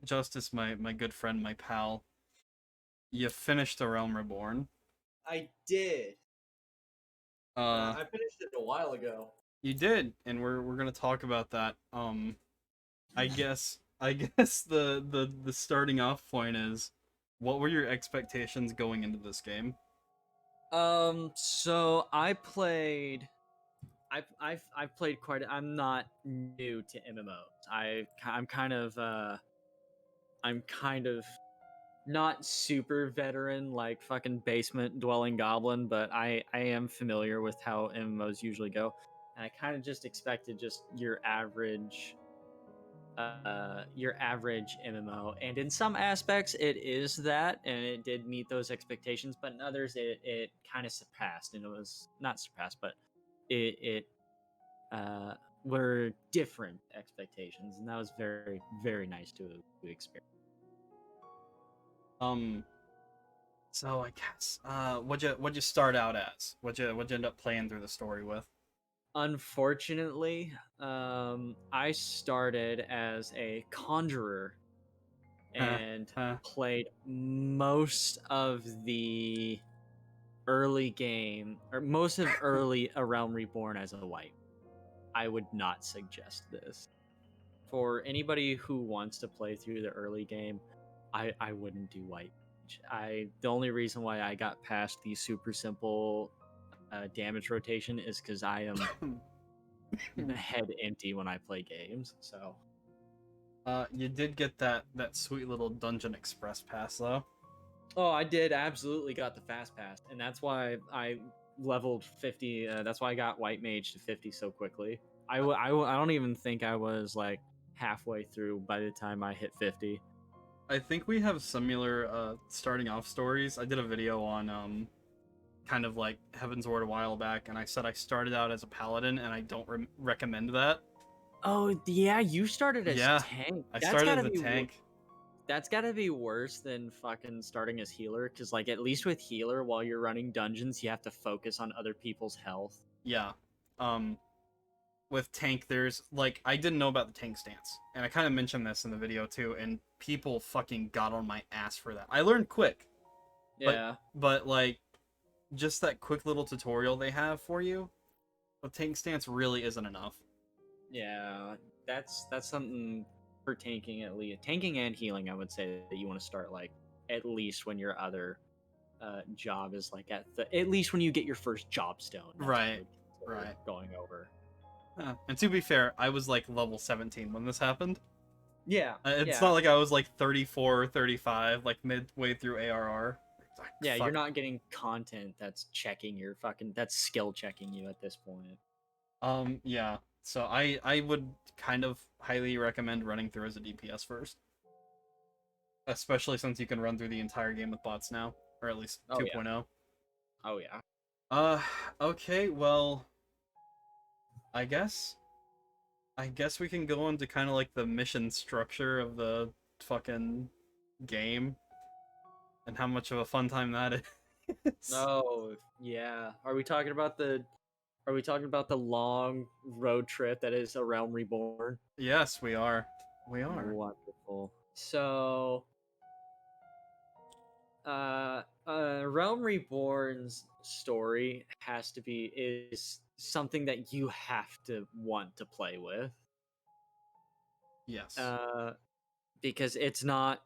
Justice, my good friend, my pal, you finished The Realm Reborn. I did. Uh, I finished it a while ago. you did, and we're gonna talk about that. I guess the starting off point is, what were your expectations going into this game? So I've played quite. I'm not new to MMOs. I'm kind of not super veteran like fucking basement dwelling goblin, but I am familiar with how MMOs usually go, and I kind of just expected just your average MMO, and in some aspects it is that, and it did meet those expectations, but in others it kind of surpassed, and it was not surpassed, but it uh were different expectations, and that was very very nice to experience. Um, so I guess what'd you start out as? What'd you end up playing through the story with? Unfortunately, I started as a conjurer Huh, and huh. played most of the early game, or most of early A Realm Reborn as a wipe. I would not suggest this for anybody who wants to play through the early game. I wouldn't do white mage. The only reason why I got past the super simple damage rotation is because I am head empty when I play games. So You did get that sweet little Dungeon Express pass though. oh, I did absolutely got the fast pass, and that's why I leveled 50. That's why I got white mage to 50 so quickly. I don't even think I was like halfway through by the time I hit 50. I think we have similar starting off stories. I did a video on kind of like Heaven's Ward a while back, and I said I started out as a paladin, and I don't recommend that. Oh yeah, you started as Yeah, tank. I That's started gotta as a be tank. that's gotta be worse than fucking starting as healer, because like at least with healer, while you're running dungeons, you have to focus on other people's health. Yeah. Um, with tank, there's like I didn't know about the tank stance, and I kind of mentioned this in the video too, and people fucking got on my ass for that. I learned quick, but Yeah. but like just that quick little tutorial they have for you, the tank stance really isn't enough. Yeah, that's something for tanking, at least tanking and healing. I would say that you want to start like at least when your other job is like at least when you get your first job stone. That's what I Right, would consider right. going over. And to be fair, I was like level 17 when this happened. Yeah, It's yeah, not like I was like 34 or 35, like midway through ARR. Like, yeah. You're fuck. not getting content that's checking your fucking that's skill checking you at this point. Yeah. So I would kind of highly recommend running through as a DPS first, especially since you can run through the entire game with bots now, or at least Oh yeah, 2.0. oh yeah. Uh, okay, well, I guess I guess we can go into kind of like the mission structure of the fucking game and how much of a fun time that is. Oh yeah. Are we talking about the long road trip that is A Realm Reborn? Yes, we are. We are. Wonderful. So, Realm Reborn's story is something that you have to want to play with. Yes. Uh, because it's not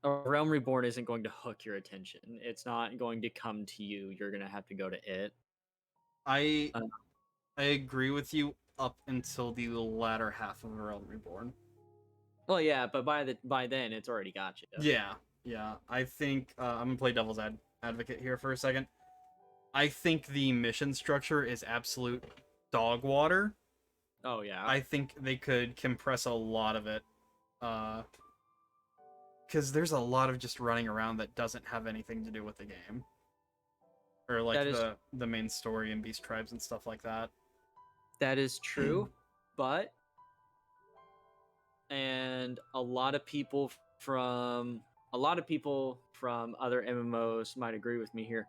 a Realm Reborn isn't going to hook your attention. It's not going to come to you. You're gonna have to go to it. I Uh, I agree with you up until the latter half of Realm Reborn. well, yeah, but by then it's already got you. Yeah, yeah. I think I'm gonna play devil's advocate here for a second. I think the mission structure is absolute dog water. Oh yeah. I think they could compress a lot of it. Uh, because there's a lot of just running around that doesn't have anything to do with the game, or like That is the main story and beast tribes and stuff like that. that is true, but and a lot of people from other MMOs might agree with me here.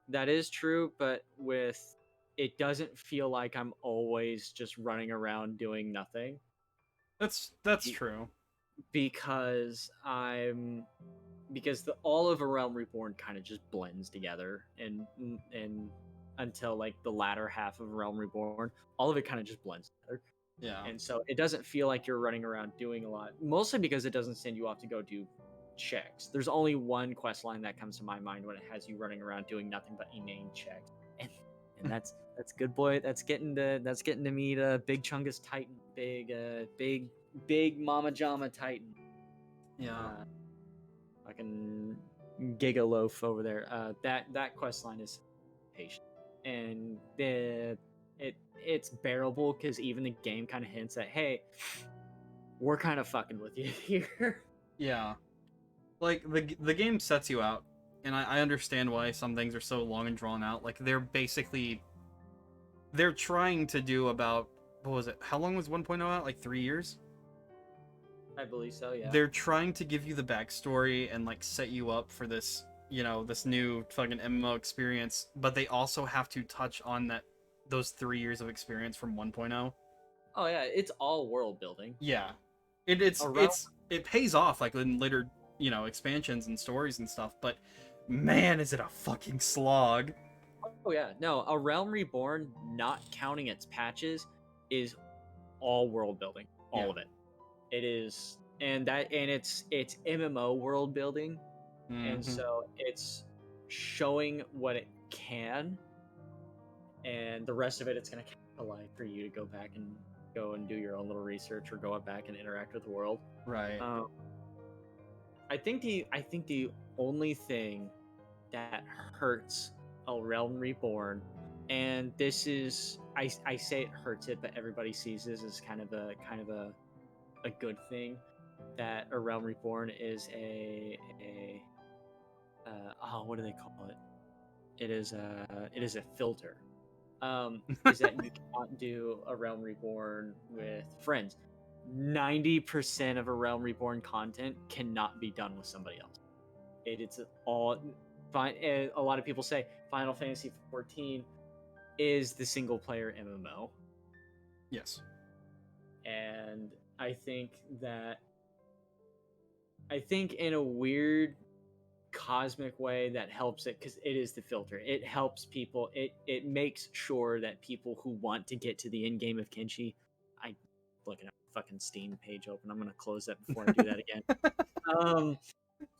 That is true, but with it doesn't feel like I'm always just running around doing nothing. That's You, true. because all of A Realm Reborn kind of just blends together, and until like the latter half of Realm Reborn, all of it kind of just blends together. Yeah. And so it doesn't feel like you're running around doing a lot, mostly because it doesn't send you off to go do checks. There's only one quest line that comes to my mind when it has you running around doing nothing but inane checks, and that's good, boy. That's getting to meet Big Chungus Titan, big Mama Jama Titan. Yeah. Fucking Giga Loaf over there. That quest line is patient, and it's bearable because even the game kind of hints that, hey, we're kind of fucking with you here. Yeah. Like the game sets you out, and I understand why some things are so long and drawn out. Like they're trying to do about, what was it? How long was 1.0 out? Like 3 years? I believe so, yeah. They're trying to give you the backstory and like set you up for this, this new fucking MMO experience, but they also have to touch on those 3 years of experience from 1.0. Oh yeah, it's all world building. Yeah. Around- It pays off like in later, expansions and stories and stuff, but man, is it a fucking slog. Oh yeah, no, A Realm Reborn, not counting its patches, is all world building, all of it. It is, and it's MMO world building, and so it's showing what it can, and the rest of it's gonna capitalize for you to go back and do your own little research or go back and interact with the world. Right. I think the only thing that hurts A Realm Reborn, and this is I say it hurts it, but everybody sees this as kind of a good thing, that A Realm Reborn is what do they call it? It is a filter. Is that you cannot do A Realm Reborn with friends. 90% of A Realm Reborn content cannot be done with somebody else. It's all fine. A lot of people say Final Fantasy 14 is the single player MMO. Yes. And I think in a weird cosmic way that helps it, because it is the filter. It helps people. It makes sure that people who want to get to the end game of Kenshi, I looking at a fucking Steam page open. I'm gonna close that before I do that again.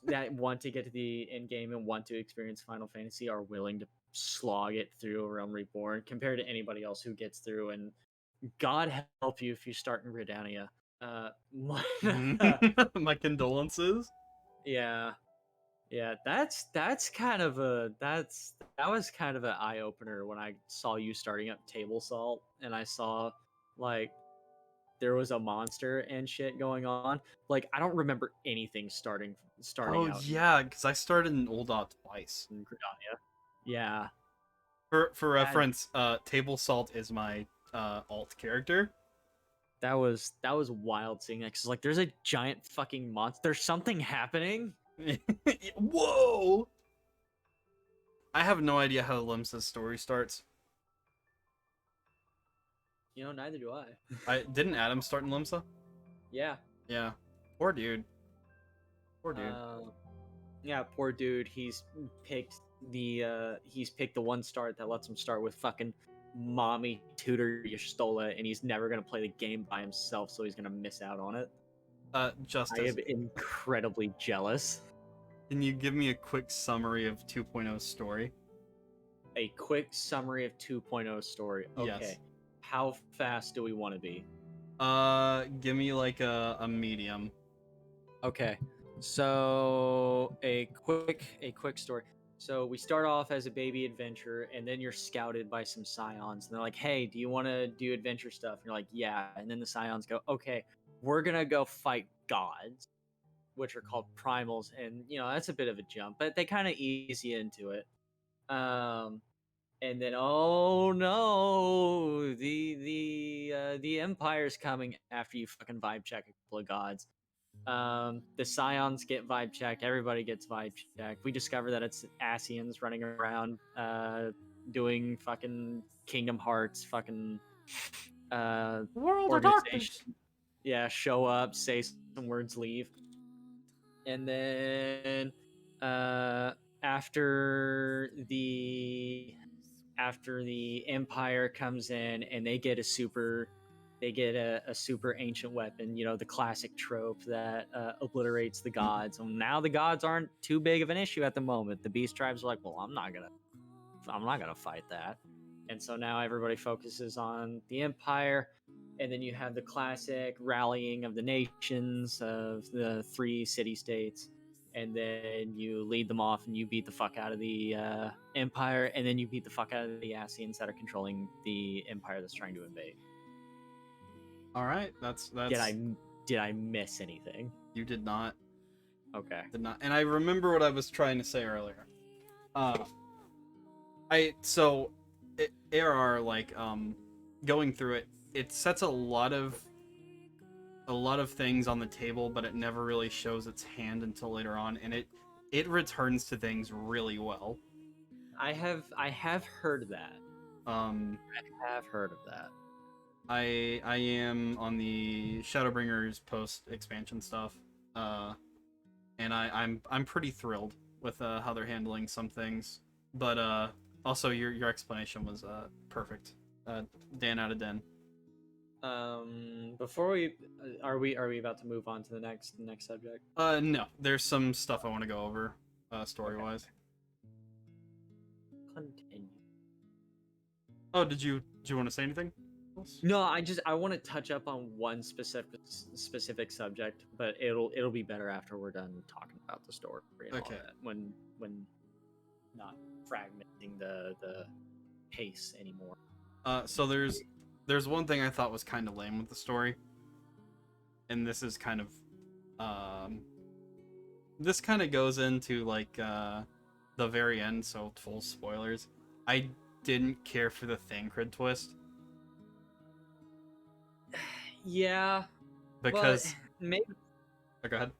That want to get to the end game and want to experience Final Fantasy are willing to slog it through A Realm Reborn compared to anybody else who gets through. And God help you if you start in Gridania. My condolences. Yeah, that's kind of that was kind of an eye opener when I saw you starting up Table Salt, and I saw like there was a monster and shit going on. Like I don't remember anything starting Oh out yeah, because I started in Ul'dah twice. in Gridania. Yeah, For reference, Table Salt is my alt character. that was wild seeing that, because like there's a giant fucking monster. There's something happening. Whoa! I have no idea how Limsa's story starts. Neither do I. I didn't Adam start in Limsa? Yeah. Yeah. Poor dude. Yeah, poor dude. He's picked the one start that lets him start with fucking mommy tutor Y'shtola, and he's never gonna play the game by himself, so he's gonna miss out on it. I am incredibly jealous. Can you give me a quick summary of 2.0's story? A quick summary of 2.0 story. Okay. Yes. How fast do we want to be? Give me like a medium. Okay. So a quick story. So we start off as a baby adventurer, and then you're scouted by some scions, and they're like, "Hey, do you want to do adventure stuff?" And you're like, "Yeah." And then the scions go, "Okay, we're gonna go fight gods, which are called primals," and that's a bit of a jump, but they kind of ease you into it. And then, oh no, the Empire's coming after you fucking vibe check a couple of gods. The Scions get vibe checked. Everybody gets vibe checked. We discover that it's Asians running around, doing fucking Kingdom Hearts, fucking World of Darkness. Yeah, show up, say some words, leave. And then after the Empire comes in and they get a super ancient weapon, the classic trope that obliterates the gods. And now the gods aren't too big of an issue at the moment. The beast tribes are like, well, I'm not gonna fight that. And so now everybody focuses on the Empire. And then you have the classic rallying of the nations of the 3 city-states. And then you lead them off and you beat the fuck out of the Empire. And then you beat the fuck out of the Asians that are controlling the Empire that's trying to invade. All right, that's. Did I miss anything? You did not. Okay. Did not. And I remember what I was trying to say earlier. ARR, like, going through it, it sets a lot of things on the table, but it never really shows its hand until later on, and it returns to things really well. I have heard that. I have heard of that. I am on the Shadowbringers post expansion stuff, and I'm pretty thrilled with how they're handling some things. But also your explanation was perfect. Dan out of den. Before we are we about to move on to the next subject? No, there's some stuff I want to go over story wise. Continue. Oh, did you want to say anything else? No, I want to touch up on one specific subject, but it'll be better after we're done talking about the story and all that. When not fragmenting the pace anymore. So there's one thing I thought was kind of lame with the story, and this is kind of this kind of goes into like the very end, so full spoilers. I didn't care for the Thancred twist. Yeah, because maybe. Oh, go ahead.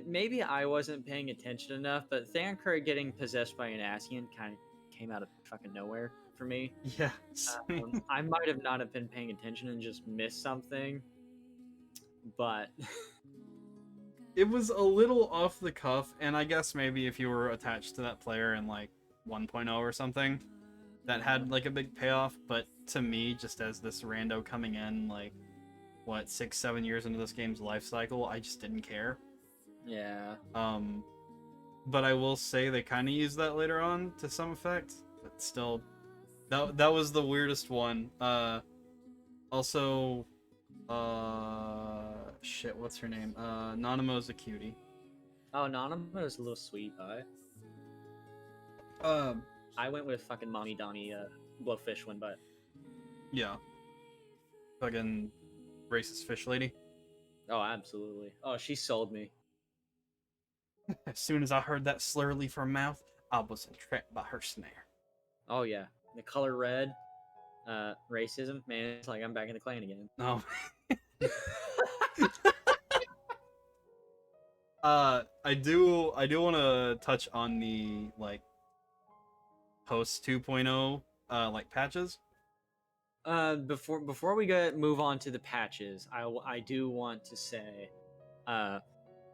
Maybe I wasn't paying attention enough, but Thancred getting possessed by an Asian kind of came out of fucking nowhere for me. Yeah. I might have not have been paying attention and just missed something, but it was a little off the cuff, and I guess maybe if you were attached to that player in like 1.0 or something, that had like a big payoff. But to me, just as this rando coming in, like, what, 6-7 years into this game's life cycle, I just didn't care. Yeah. But I will say they kind of use that later on to some effect. But still, that was the weirdest one. Also, shit, what's her name? Nanamo's a cutie. Oh, Nanamo's a little sweet pie. I went with fucking Mommy Donnie, Blowfish one, but yeah, fucking racist fish lady. Oh, absolutely. Oh, she sold me. As soon as I heard that slur leave her mouth, I was entrapped by her snare. Oh yeah, the color red, racism, man. It's like I'm back in the clan again. No. I do want to touch on the like post 2.0 like patches. Before we move on to the patches, I do want to say,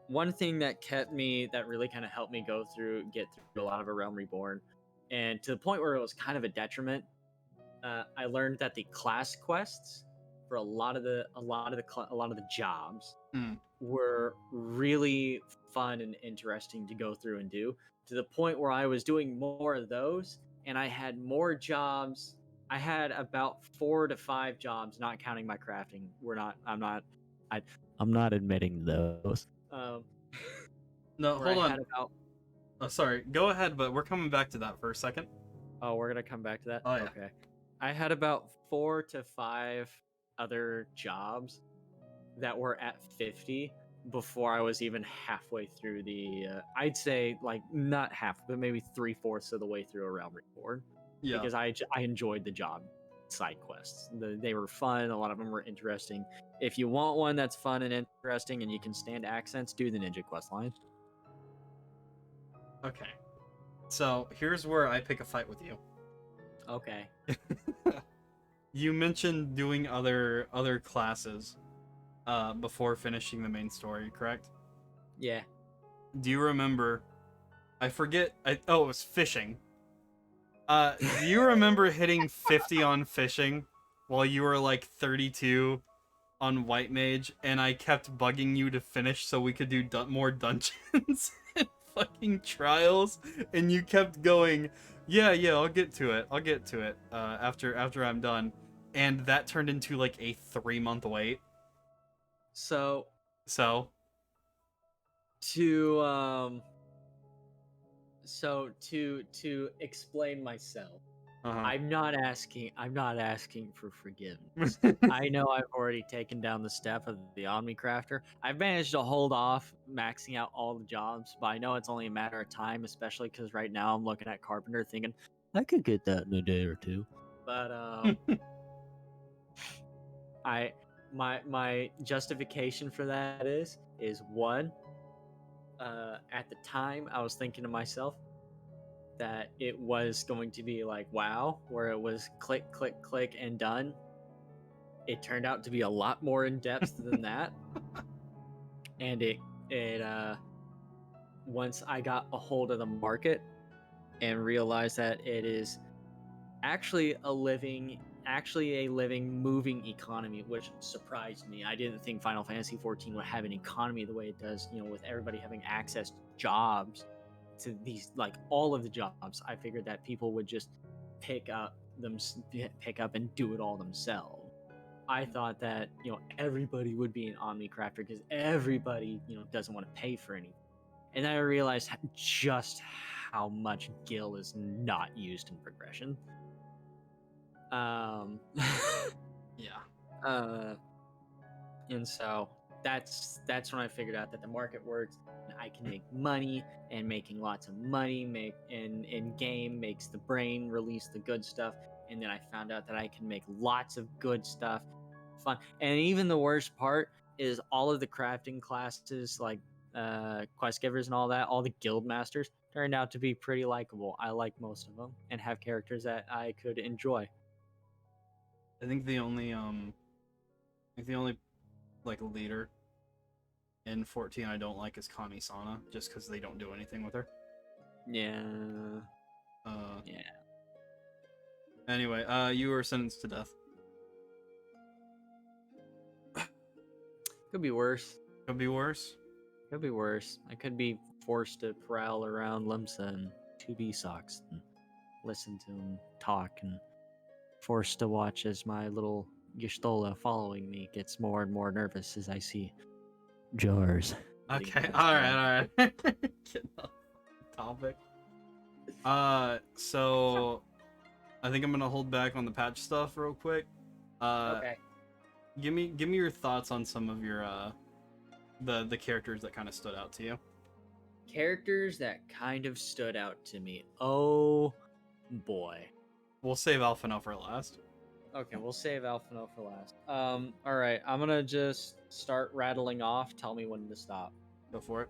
one thing that really kind of helped me get through a lot of A Realm Reborn, and to the point where it was kind of a detriment. I learned that the class quests for a lot of the jobs were really fun and interesting to go through and do, to the point where I was doing more of those, and I had more jobs. I had about 4 to 5 jobs, not counting my crafting. I'm not admitting those. No, hold on. Sorry, go ahead, but we're coming back to that for a second. Oh, we're gonna come back to that? Oh, yeah. Okay. I had about 4 to 5 other jobs that were at 50 before I was even halfway through the, I'd say, like, not half, but maybe 3/4 of the way through A Realm Reborn. Yeah. Because I enjoyed the job side quests. They were fun. A lot of them were interesting. If you want one that's fun and interesting and you can stand accents, do the Ninja quest line. Okay. So here's where I pick a fight with you. Okay. You mentioned doing other classes. before finishing the main story, correct? Yeah. Do you remember? I forget. It was fishing. Do you remember hitting 50 on fishing while you were like 32 on White Mage, and I kept bugging you to finish so we could do more dungeons and fucking trials, and you kept going, yeah, I'll get to it. After I'm done, and that turned into like a 3-month wait. So So, to to explain myself, uh-huh. I'm not asking for forgiveness. I know I've already taken down the step of the Omnicrafter. I've managed to hold off maxing out all the jobs, but I know it's only a matter of time, especially because right now I'm looking at Carpenter thinking, I could get that in a day or two. But my justification for that is one, at the time I was thinking to myself that it was going to be like WoW, where it was click, click, click, and done. It turned out to be a lot more in depth than that, and it once I got a hold of the market and realized that it is actually a living moving economy, which surprised me. I didn't think Final Fantasy 14 would have an economy the way it does, with everybody having access to jobs, to these, like, all of the jobs. I figured that people would just pick up and do it all themselves. I thought that everybody would be an Omnicrafter because everybody doesn't want to pay for anything, and then I realized just how much Gil is not used in progression. Yeah. And so that's when I figured out that the market works, and I can make money, and making lots of money in game makes the brain release the good stuff. And then I found out that I can make lots of good stuff fun. And even the worst part is all of the crafting classes, like quest givers and all that, all the guild masters turned out to be pretty likable. I like most of them and have characters that I could enjoy. I think the only like leader in 14 I don't like is Kami-sana, just because they don't do anything with her. Yeah. Yeah. Anyway, you were sentenced to death. Could be worse. Could be worse. Could be worse. I could be forced to prowl around Limsa and 2B socks and listen to him talk, and forced to watch as my little Gistola following me gets more and more nervous as I see jars. Okay, alright. Getting off topic. So I think I'm gonna hold back on the patch stuff real quick. Okay. Give me your thoughts on some of your the characters that kind of stood out to you. Characters that kind of stood out to me. Oh boy. We'll save Alphinaud for last. Okay, we'll save Alphinaud for last. All right, I'm gonna just start rattling off. Tell me when to stop. Go for it.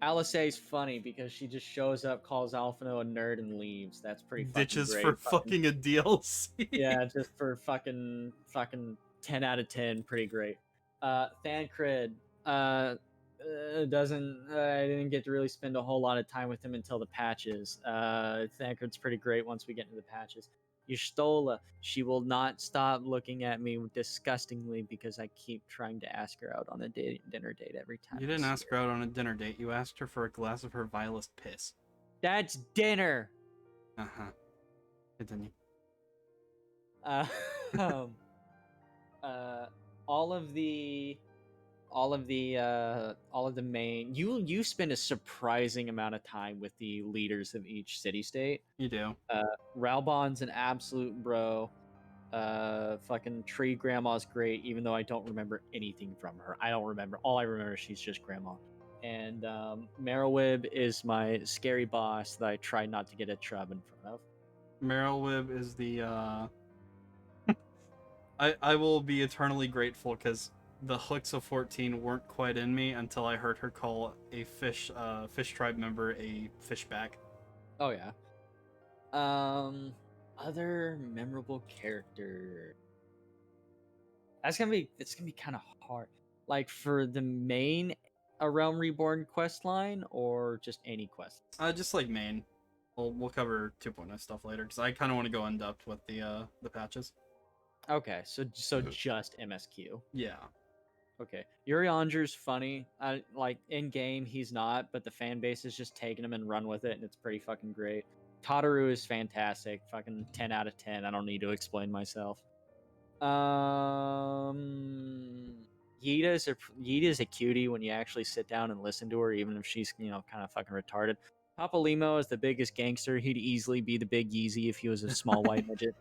Alisaie's funny because she just shows up, calls Alphinaud a nerd, and leaves. That's pretty fucking Ditches great. for fucking a DLC. Yeah, just for fucking 10 out of 10. Pretty great. Thancred doesn't. I didn't get to really spend a whole lot of time with him until the patches. Thancred's pretty great once we get into the patches. Yustola, she will not stop looking at me disgustingly because I keep trying to ask her out on a dinner date every time. You didn't ask her out on a dinner date. You asked her for a glass of her vilest piss. That's dinner. Uh-huh. Continue. All of the main, you spend a surprising amount of time with the leaders of each city-state. You do. Ralbon's an absolute bro. Fucking Tree Grandma's great, even though I don't remember anything from her. I don't remember. All I remember is she's just Grandma. And Marowib is my scary boss that I try not to get a trub in front of. Marowib is the I will be eternally grateful because the hooks of 14 weren't quite in me until I heard her call a fish tribe member a fishback. Oh yeah. Other memorable character. it's gonna be kind of hard. Like for the main A Realm Reborn quest line, or just any quest? Just like main. We'll cover 2.0 stuff later because I kind of want to go in depth with the patches. Okay, so just MSQ. Yeah. Okay, Yuri Anger's funny. Like in game, he's not, but the fan base is just taking him and run with it, and it's pretty fucking great. Tataru is fantastic. Fucking 10 out of 10. I don't need to explain myself. Yida is a cutie when you actually sit down and listen to her, even if she's kind of fucking retarded. Papa Limo is the biggest gangster. He'd easily be the big Yeezy if he was a small white midget.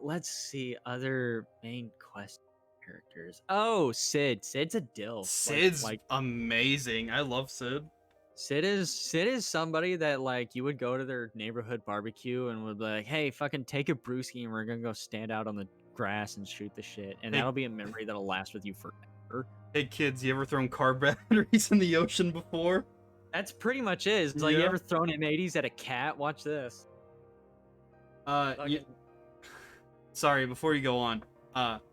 Let's see other main quest characters. Oh, Sid. Sid's a dilf. Sid's amazing. I love Sid. Sid is somebody that like you would go to their neighborhood barbecue and would be like, hey, fucking take a brewski and we're gonna go stand out on the grass and shoot the shit, and that'll be a memory that'll last with you forever. Hey kids, you ever thrown car batteries in the ocean before? That's pretty much it. It's like, you ever thrown M80s at a cat? Watch this. Sorry, before you go on,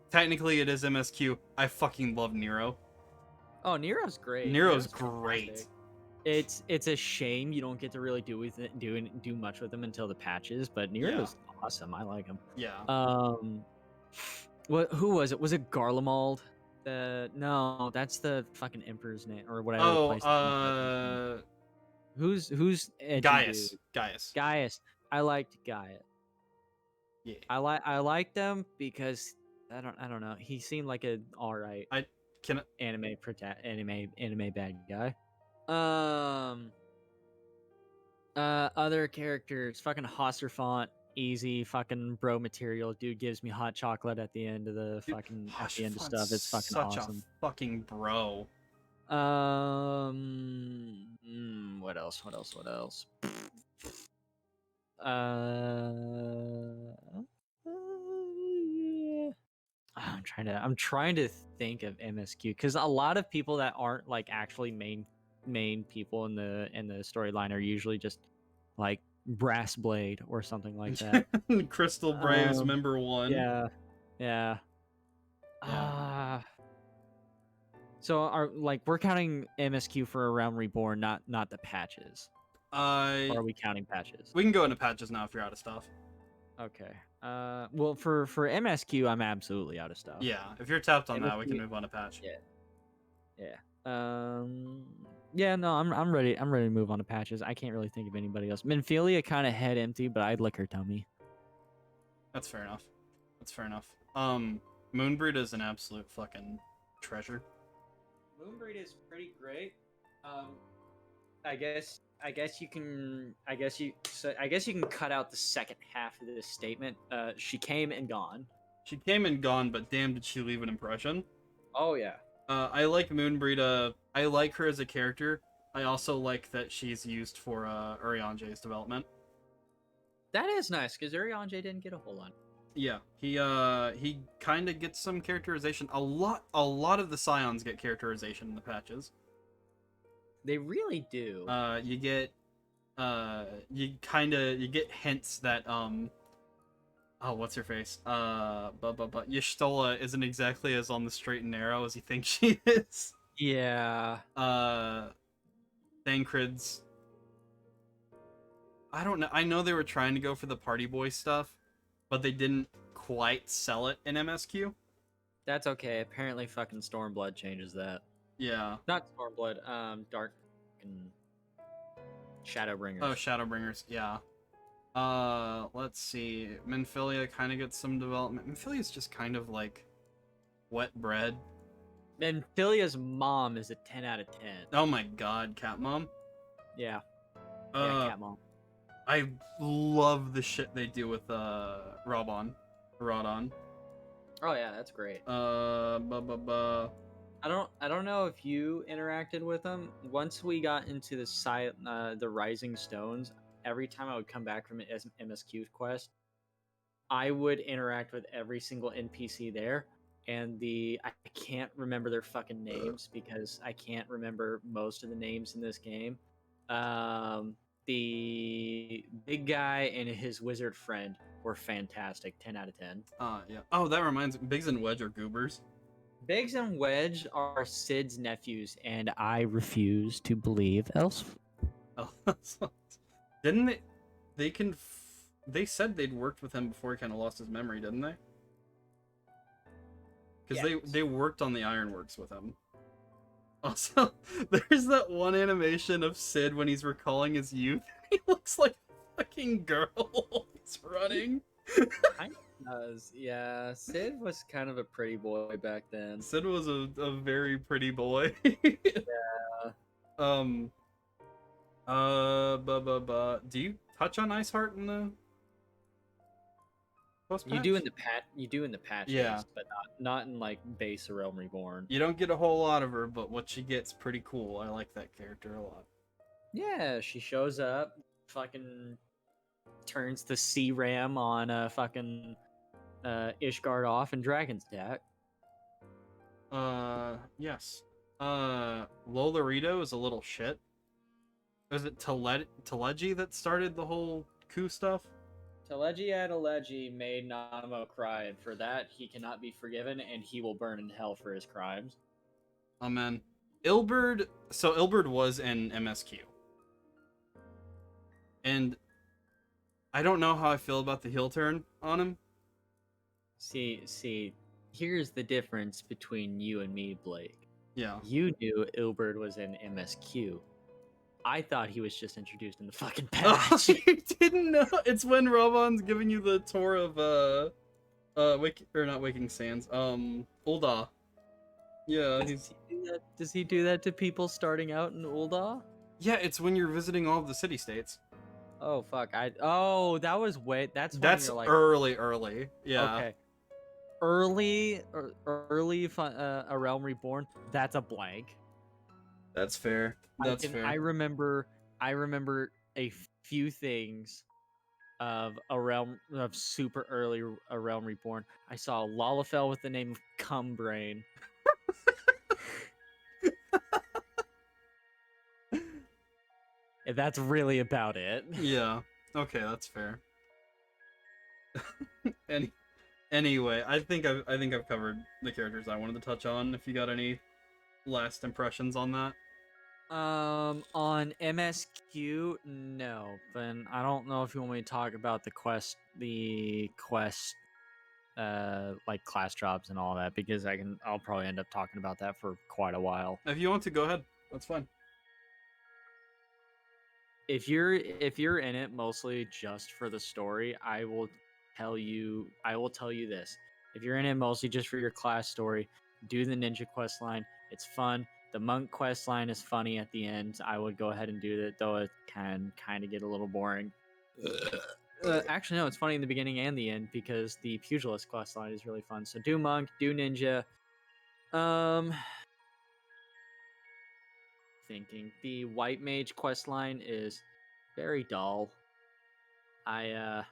technically it is MSQ. I fucking love Nero. Oh, Nero's great. Nero's great. Fantastic. It's a shame you don't get to really do much with him until the patches, but Nero's awesome. I like him. Yeah. Who was it? Was it Garlemald? No, that's the fucking emperor's name or whatever. Who's edgy Gaius. dude? Gaius. I liked Gaius. Yeah. I liked him because I don't know. He seemed like an alright anime bad guy. Other characters, fucking Hosserfont, easy fucking bro material. Dude gives me hot chocolate at the end of the fucking at the end of stuff. It's fucking such awesome. a fucking bro. What else? I'm trying to think of MSQ because a lot of people that aren't like actually main people in the storyline are usually just like Brass Blade or something like that. Crystal Braves member 1. Yeah. So we're counting MSQ for A Realm Reborn, not the patches. Or are we counting patches? We can go into patches now if you're out of stuff. Okay. Well, for MSQ, I'm absolutely out of stuff. Yeah, if you're tapped on MSQ, that, we can move on to patch. Yeah. Yeah. No, I'm ready. I'm ready to move on to patches. I can't really think of anybody else. Minfilia kind of head empty, but I'd lick her tummy. That's fair enough. Moonbreed is an absolute fucking treasure. Moonbreed is pretty great. I guess you can cut out the second half of this statement. She came and gone. She came and gone, but damn, did she leave an impression? Oh yeah. I like Moonbreed. I like her as a character. I also like that she's used for Urianger's development. That is nice because Urianger didn't get a whole lot. Yeah, he kind of gets some characterization. A lot of the Scions get characterization in the patches. They really do. You get hints that what's her face? But Y'shtola isn't exactly as on the straight and narrow as you think she is. Yeah. Thancred's. I don't know. I know they were trying to go for the party boy stuff, but they didn't quite sell it in MSQ. That's okay. Apparently, fucking Stormblood changes that. Yeah. Not Stormblood. Dark and Shadowbringers. Oh, Shadowbringers. Yeah. Let's see. Minfilia kind of gets some development. Minfilia's just kind of like wet bread. Minfilia's mom is a 10 out of 10. Oh my god, Cat Mom. Yeah. Cat Mom. I love the shit they do with Rodon. Oh yeah, that's great. I don't know if you interacted with them. Once we got into the Rising Stones, every time I would come back from an MSQ quest, I would interact with every single NPC there, and I can't remember their fucking names because I can't remember most of the names in this game. The big guy and his wizard friend. were fantastic. 10 out of 10. Yeah. Oh, that reminds me. Biggs and Wedge are goobers. Biggs and Wedge are Sid's nephews, and I refuse to believe else. Oh, didn't they? They said they'd worked with him before he kind of lost his memory, didn't they? Because Yes. they worked on the Ironworks with him. Also, there's that one animation of Sid when he's recalling his youth. He looks like a fucking girl. He's running. Yeah, Sid was kind of a pretty boy back then. Sid was a very pretty boy. Yeah. Do you touch on Iceheart in the post patch? You do in the patches, Yeah. but not in like base Realm Reborn. You don't get a whole lot of her, but what she gets pretty cool. I like that character a lot. Yeah, she shows up, fucking turns the C Ram on fucking Ishgard off and Dragon's Deck. Yes. Lolorito is a little shit. Was it Teleji that started the whole coup stuff? Teleji Adeleji made Nanamo cry, and for that he cannot be forgiven, and he will burn in hell for his crimes. Amen. Ilberd. So Ilberd was in MSQ, and I don't know how I feel about the heel turn on him. See, here's the difference between you and me, Blake. Yeah. You knew Ilberd was in MSQ. I thought he was just introduced in the fucking Oh, patch. you didn't know? It's when Robon's giving you the tour of not Waking Sands. Ul'dah. Yeah, Does he do that to people starting out in Ul'dah? yeah. It's when you're visiting all of the city states. Oh fuck! That was that's when That's you're like, early. Yeah. okay, a Realm Reborn. That's a blank. That's fair. That's fair. I remember a few things of super early a Realm Reborn. I saw Lalafell with the name of Cumbrain. And that's really about it. Yeah. Okay, that's fair. Anyway, I think I've covered the characters I wanted to touch on. If you got any last impressions on that. On MSQ, no. But I don't know if you want me to talk about the quest, like class jobs and all that, because I'll probably end up talking about that for quite a while. If you want to, go ahead. That's fine. If you're in it mostly just for the story, I will tell you this. If you're in it mostly just for your class story, do the ninja quest line. It's fun. The monk quest line is funny at the end. I would go ahead and do that, though it can kind of get a little boring. Actually, no, it's funny in the beginning and the end because the pugilist quest line is really fun. So do monk, do ninja. Thinking the white mage quest line is very dull. I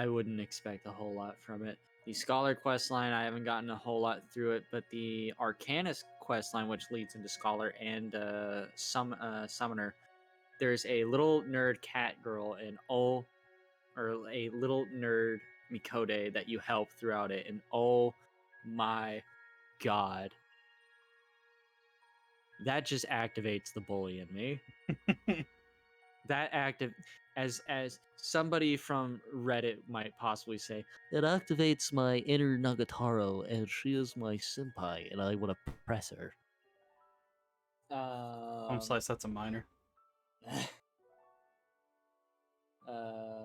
wouldn't expect a whole lot from it. The scholar quest line, I haven't gotten a whole lot through it, but the arcanist quest line, which leads into scholar and summoner, there's a little nerd cat girl and a little nerd Mikode that you help throughout it, and oh my god, that just activates the bully in me. As somebody from Reddit might possibly say, it activates my inner Nagatoro, and she is my senpai, and I want to press her. Home slice, that's a minor.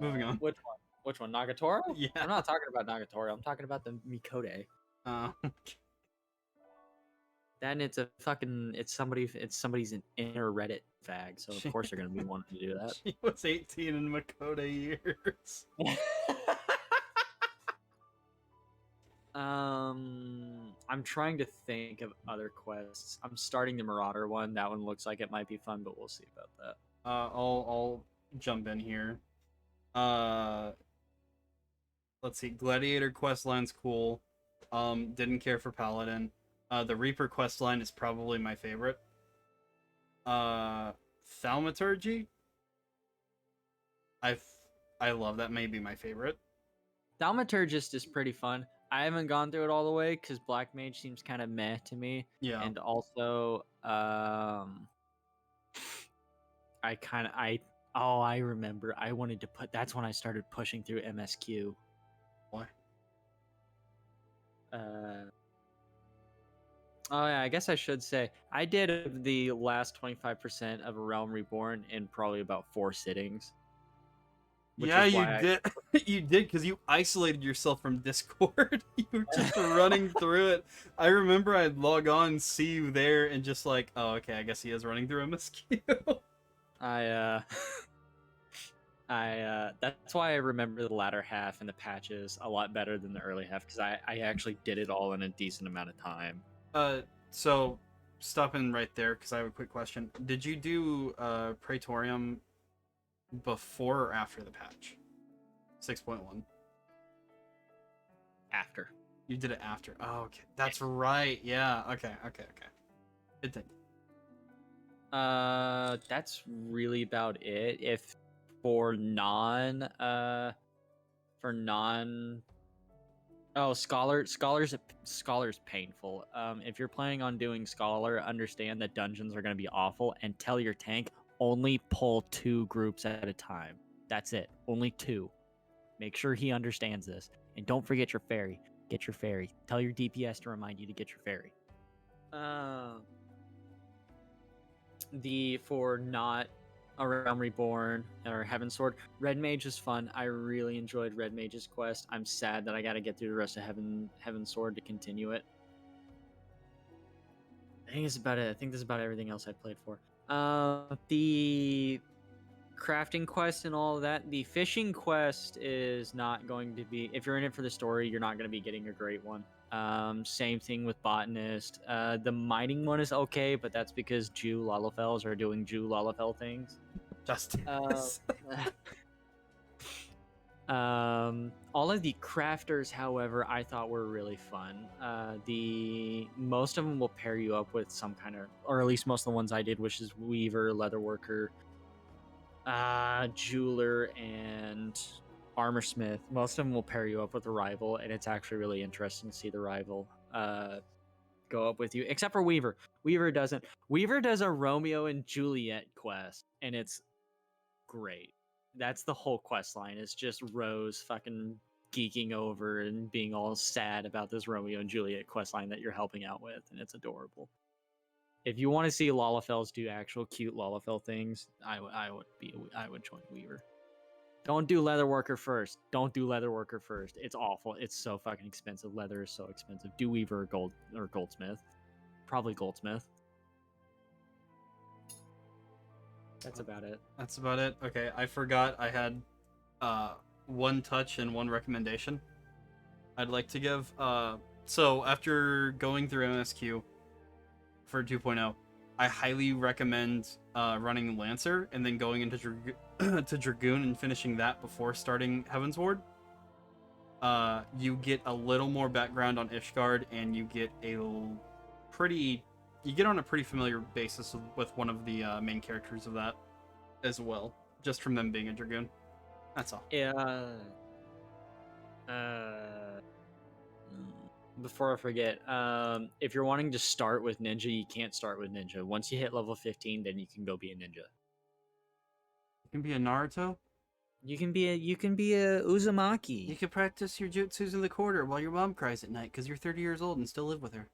Moving on. Which one? Nagatoro? Yeah. I'm not talking about Nagatoro. I'm talking about the Mikode. Then it's somebody's an inner Reddit fag, so of course they're gonna be wanting to do that. She was 18 in Makode years. I'm trying to think of other quests. I'm starting the Marauder one. That one looks like it might be fun, but we'll see about that. I'll jump in here. Let's see. Gladiator questline's cool. Didn't care for Paladin. The Reaper questline is probably my favorite. Thaumaturgy. I love that. May be my favorite. Thaumaturgist is pretty fun. I haven't gone through it all the way because Black Mage seems kind of meh to me. Yeah. And also, I remember I wanted to put. That's when I started pushing through MSQ. Why? Oh yeah, I guess I should say I did the last 25% of A Realm Reborn in probably about 4 sittings. Which Yeah, is you why did. You did because you isolated yourself from Discord. You were just running through it. I remember I'd log on, see you there, and just like, oh, okay, I guess he is running through MSQ. That's why I remember the latter half and the patches a lot better than the early half because I actually did it all in a decent amount of time. So stopping right there because I have a quick question. Did you do Praetorium before or after the patch? 6.1. After. You did it after. Oh, okay. That's right. Yeah. Okay. Good thing. That's really about it. If for non oh, scholar's painful. If you're planning on doing scholar, understand that dungeons are going to be awful, and tell your tank only pull 2 groups at a time. That's it. Only 2. Make sure he understands this, and don't forget your fairy. Get your fairy. Tell your DPS to remind you to get your fairy. For not Around Reborn or Heaven Sword, Red Mage is fun. I really enjoyed Red Mage's quest. I'm sad that I got to get through the rest of Heaven Sword to continue it. I think that's about it. I think that's about everything else I played for. The crafting quest and all of that. The fishing quest is not going to be. If you're in it for the story, you're not going to be getting a great one. Same thing with botanist. The mining one is okay, but that's because Jew Lalafels are doing Jew Lalafel things. Just. All of the crafters, however, I thought were really fun. Most of them will pair you up with some kind of, or at least most of the ones I did, which is weaver, leatherworker, jeweler, and armor smith. Most of them will pair you up with a rival, and it's actually really interesting to see the rival go up with you, except for weaver. Weaver doesn't. Weaver does a Romeo and Juliet quest, and it's great. That's the whole quest line. It's just Rose fucking geeking over and being all sad about this Romeo and Juliet quest line that you're helping out with, and it's adorable. If you want to see Lalafels do actual cute Lalafel things, I would join Weaver. Don't do Leatherworker first. Don't do Leatherworker first. It's awful. It's so fucking expensive. Leather is so expensive. Do Weaver or Goldsmith. Probably Goldsmith. That's about it. That's about it. Okay, I forgot I had one touch and one recommendation I'd like to give. So after going through MSQ for 2.0, I highly recommend running Lancer and then going into to Dragoon and finishing that before starting Heaven's Ward. You get a little more background on Ishgard, and you get on a pretty familiar basis with one of the main characters of that as well, just from them being a Dragoon. That's all. Yeah. Before I forget, if you're wanting to start with Ninja, you can't start with Ninja. Once you hit level 15, then you can go be a Ninja. You can be a Naruto. You can be a Uzumaki. You can practice your jutsus in the corridor while your mom cries at night because you're 30 years old and still live with her.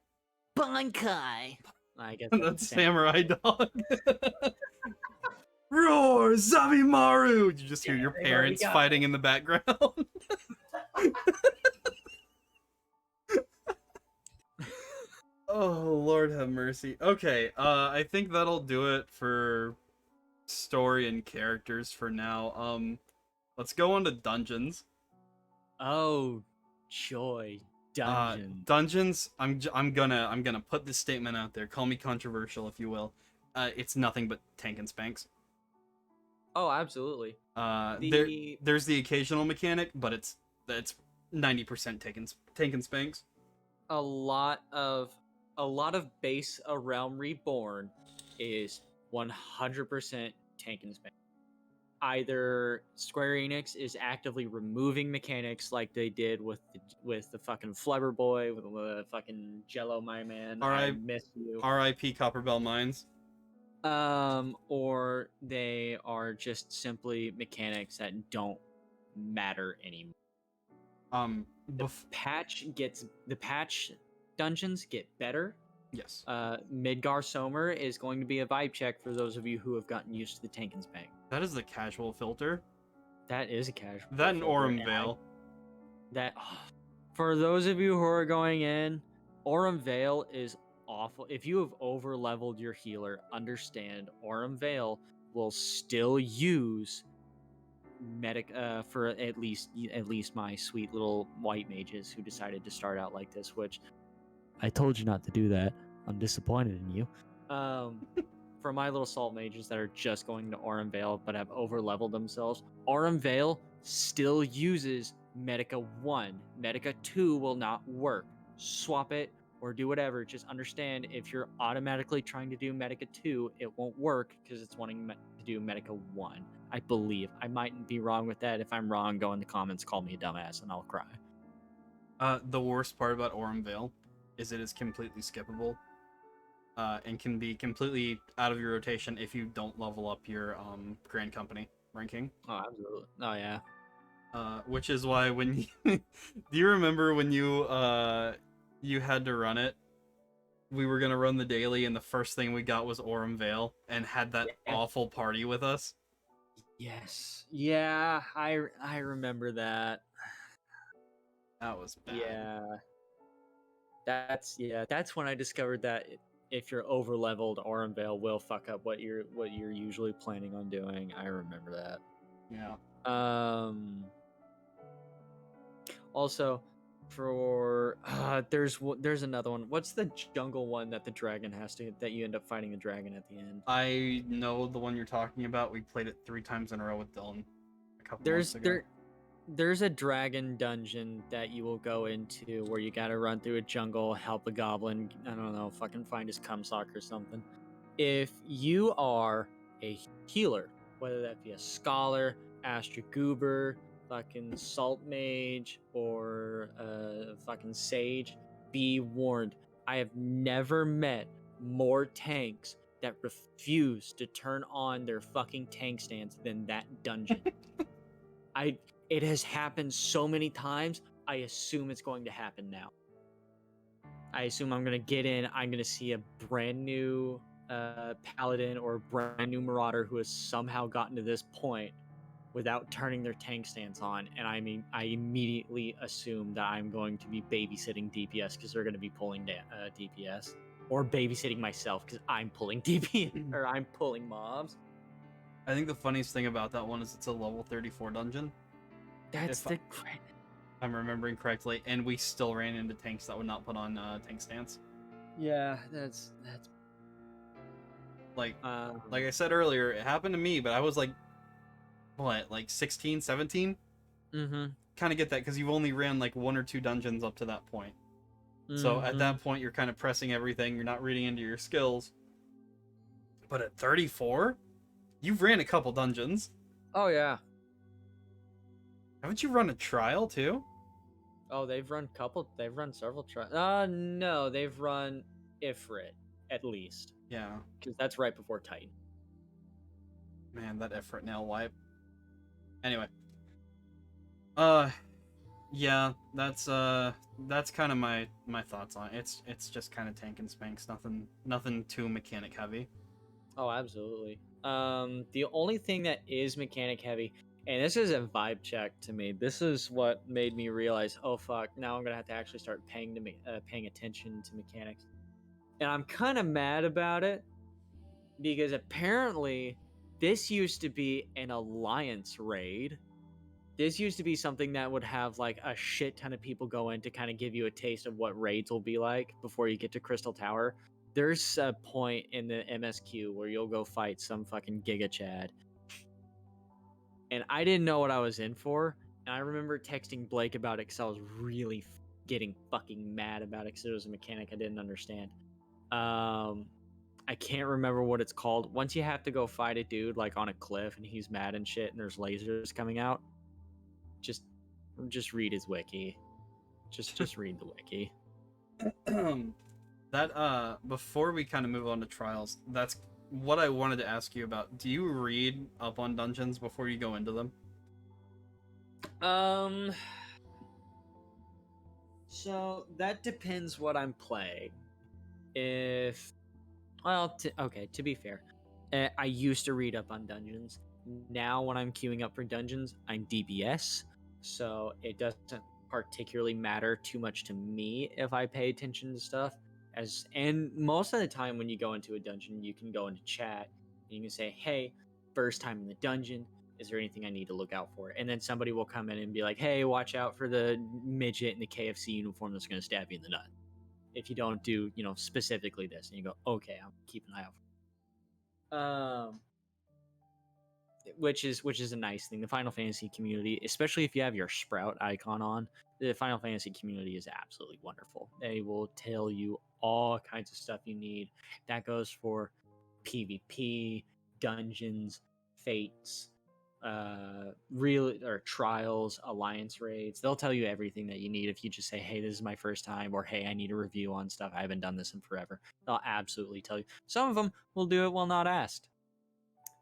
Bankai. I guess That's Samurai Dog. Roar, Zabimaru! You just hear your parents fighting in the background. Oh, Lord have mercy. Okay, I think that'll do it for story and characters for now. Let's go on to dungeons. Oh, joy. Dungeon. Dungeons, I'm gonna put this statement out there. Call me controversial if you will. It's nothing but tank and spanks. Oh, absolutely. There's the occasional mechanic, but it's 90% tank and spanks. A lot of base Realm Reborn is 100% tank and spank. either Square Enix is actively removing mechanics like they did with the fucking Flubber Boy, with the fucking Jello My Man, I miss you. R.I.P. Copperbell Mines. Or they are just simply mechanics that don't matter anymore. The patch dungeons get better. Yes. Midgar Somer is going to be a vibe check for those of you who have gotten used to the Tankin's Bank. That is the casual filter. That is a casual. That and filter, Aurum Vale. For those of you who are going in, Aurum Vale is awful. If you have over leveled your healer, understand Aurum Vale will still use medic for at least my sweet little white mages who decided to start out like this, which I told you not to do that. I'm disappointed in you. For my little salt mages that are just going to Aurum Vale but have over leveled themselves, Aurum Vale still uses Medica 1. Medica 2 will not work. Swap it or do whatever. Just understand, if you're automatically trying to do Medica 2, it won't work because it's wanting to do Medica 1. I believe. I might be wrong with that. If I'm wrong, go in the comments, call me a dumbass, and I'll cry. The worst part about Aurum Vale is it is completely skippable. And can be completely out of your rotation if you don't level up your Grand Company ranking. Oh, absolutely. Oh, yeah. Which is why when you do you remember when you had to run it? We were gonna run the daily, and the first thing we got was Aurum Vale, and had that awful party with us. Yes. Yeah, I remember that. That was bad. Yeah. That's when I discovered that if you're over leveled, Aurum Vale will fuck up what you're usually planning on doing. I remember that. Yeah. Also, for there's another one. What's the jungle one that the dragon that you end up fighting the dragon at the end? I know the one you're talking about. We played it 3 times in a row with Dylan a couple months ago. There's a dragon dungeon that you will go into where you gotta run through a jungle, help a goblin, I don't know, fucking find his cum sock or something. If you are a healer, whether that be a scholar, Astra Goober, fucking salt mage, or a fucking sage, be warned. I have never met more tanks that refuse to turn on their fucking tank stands than that dungeon. It has happened so many times, I assume it's going to happen now. I assume I'm going to get in, I'm going to see a brand new paladin or a brand new marauder who has somehow gotten to this point without turning their tank stance on, and I immediately assume that I'm going to be babysitting DPS because they're going to be pulling DPS, or babysitting myself because I'm pulling DPS, or I'm pulling mobs. I think the funniest thing about that one is it's a level 34 dungeon. That's I'm remembering correctly, and we still ran into tanks that would not put on tank stance. Yeah, that's like I said earlier, it happened to me, but I was like 16, 17? Mm-hmm. Kind of get that because you've only ran like 1 or 2 dungeons up to that point. So at that point, you're kind of pressing everything. You're not reading into your skills. But at 34, you've ran a couple dungeons. Oh yeah. Haven't you run a trial too? Oh, they've run several trials. No, they've run Ifrit at least. Yeah. Because that's right before Titan. Man, that Ifrit nail wipe. Anyway. Yeah, that's kind of my thoughts on it. It's just kind of tank and spanks, nothing too mechanic heavy. Oh, absolutely. The only thing that is mechanic heavy, and this is a vibe check to me. This is what made me realize, oh fuck, now I'm gonna have to actually start paying attention to mechanics. And I'm kind of mad about it because apparently this used to be an alliance raid. This used to be something that would have like a shit ton of people go in to kind of give you a taste of what raids will be like before you get to Crystal Tower. There's a point in the MSQ where you'll go fight some fucking Giga Chad. And I didn't know what I was in for. And I remember texting Blake about it because I was really getting fucking mad about it because it was a mechanic I didn't understand. I can't remember what it's called. Once you have to go fight a dude like on a cliff and he's mad and shit and there's lasers coming out, just read his wiki. Just read the wiki. That before we kind of move on to trials, that's what I wanted to ask you about. Do you read up on dungeons before you go into them? So that depends what I'm playing. To be fair, I used to read up on dungeons. Now when I'm queuing up for dungeons, I'm DPS, so it doesn't particularly matter too much to me if I pay attention to stuff. And most of the time when you go into a dungeon, you can go into chat and you can say, "Hey, first time in the dungeon, is there anything I need to look out for?" And then somebody will come in and be like, "Hey, watch out for the midget in the KFC uniform that's going to stab you in the nut if you don't do, specifically this." And you go, "Okay, I'll keep an eye out for it." Which is a nice thing. The Final Fantasy community, especially if you have your Sprout icon on, the Final Fantasy community is absolutely wonderful. They will tell you all kinds of stuff you need. That goes for PvP, dungeons, fates, trials, alliance raids. They'll tell you everything that you need if you just say, "Hey, this is my first time," or "Hey, I need a review on stuff. I haven't done this in forever." They'll absolutely tell you. Some of them will do it while not asked.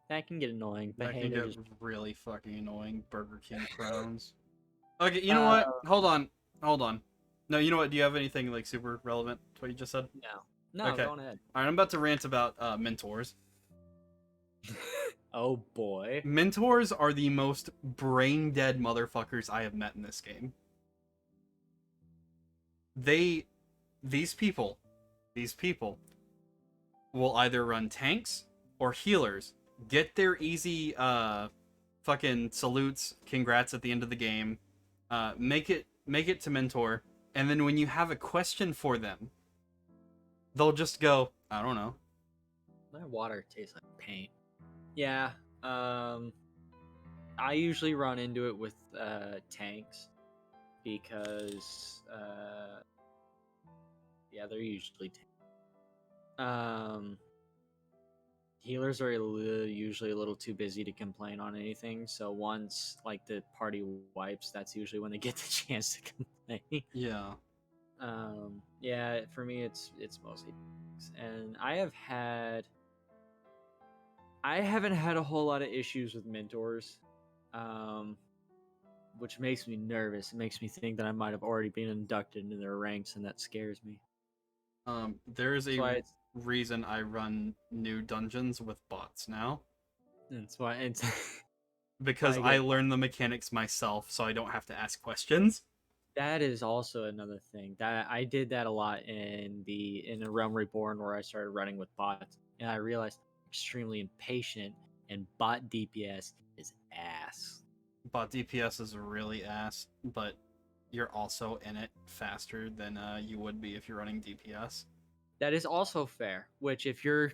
That can get annoying, but That hey, can they're get just really fucking annoying. Burger King crowns. Okay, you know what? Hold on. No, you know what? Do you have anything like super relevant to what you just said? no, Okay. go ahead. All right, I'm about to rant about mentors. Oh boy. Mentors are the most brain dead motherfuckers I have met in this game. These people will either run tanks or healers, get their easy fucking salutes, congrats at the end of the game, make it to mentor, and then when you have a question for them, they'll just go, "I don't know." My water tastes like paint. Yeah. I usually run into it with tanks because they're usually healers are usually a little too busy to complain on anything, so once like the party wipes, that's usually when they get the chance to complain. Yeah. For me it's mostly tanks. And I haven't had a whole lot of issues with mentors, which makes me nervous. It makes me think that I might have already been inducted into their ranks, and that scares me. There's That's a why reason I run new dungeons with bots now. it's why it's Because I learn the mechanics myself, so I don't have to ask questions. that is also another thing that I did that a lot in the Realm Reborn, where I started running with bots, and I realized I'm extremely impatient, and bot DPS is ass. Bot DPS is really ass, but you're also in it faster than you would be if you're running DPS. That is also fair. Which if you're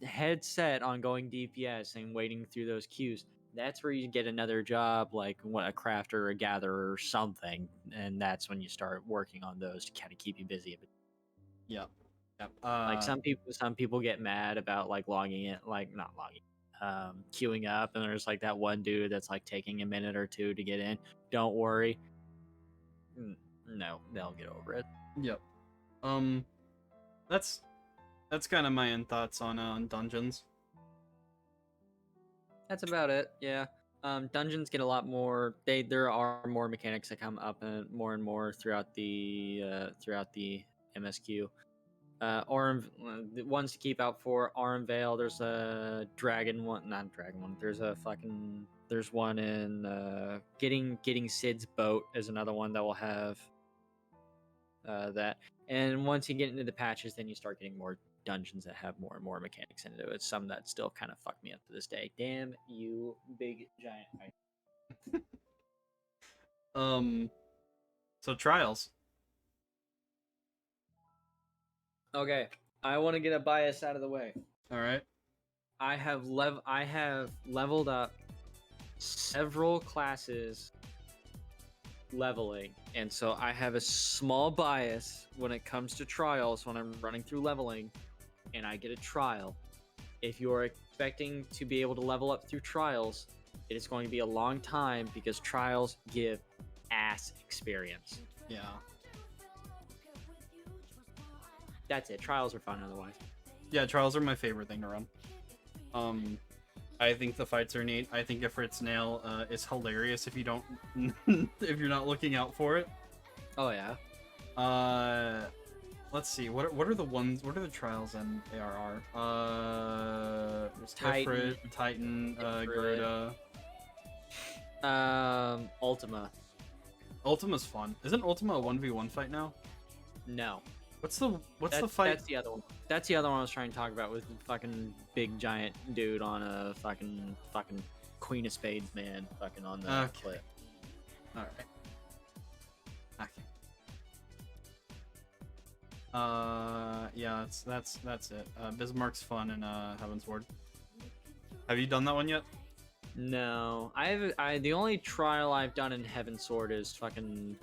head set on going DPS and waiting through those queues, that's where you get another job like a crafter or a gatherer or something, and that's when you start working on those to kind of keep you busy. Yep. Like some people get mad about like logging in, like not logging, queuing up, and there's like that one dude that's like taking a minute or two to get in. Don't worry. No, they'll get over it. Yep. That's kind of my end thoughts on dungeons. That's about it. Yeah. Dungeons get a lot more. There are more mechanics that come up and more throughout the MSQ. The ones to keep out for Arm Vale. There's a dragon one, not dragon one. There's one in getting Sid's boat is another one that will have that. And once you get into the patches, then you start getting more dungeons that have more and more mechanics into it. Some that still kind of fuck me up to this day. Damn you, big giant. So trials. Okay, I want to get a bias out of the way. All right. I have leveled up several classes leveling, and so I have a small bias when it comes to trials when I'm running through leveling. and I get a trial. If you're expecting to be able to level up through trials, it is going to be a long time because trials give ass experience. Yeah. That's it. Trials are fun otherwise. Yeah, trials are my favorite thing to run. I think the fights are neat. I think if it's nail is hilarious if you don't if you're not looking out for it. Oh yeah. Let's see. What are the ones? What are the trials in ARR? There's Titan. Ifrit, Titan, Ifrit. Garuda. Ultima. Ultima's fun. Isn't Ultima a 1v1 fight now? No. What's the fight? That's the other one. That's the other one I was trying to talk about with the fucking big giant dude on a fucking Queen of Spades man fucking on the cliff. All right. Okay. Yeah, that's it. Bismarck's fun in Heaven's Ward. Have you done that one yet? No, the only trial I've done in Heaven's Sword is fucking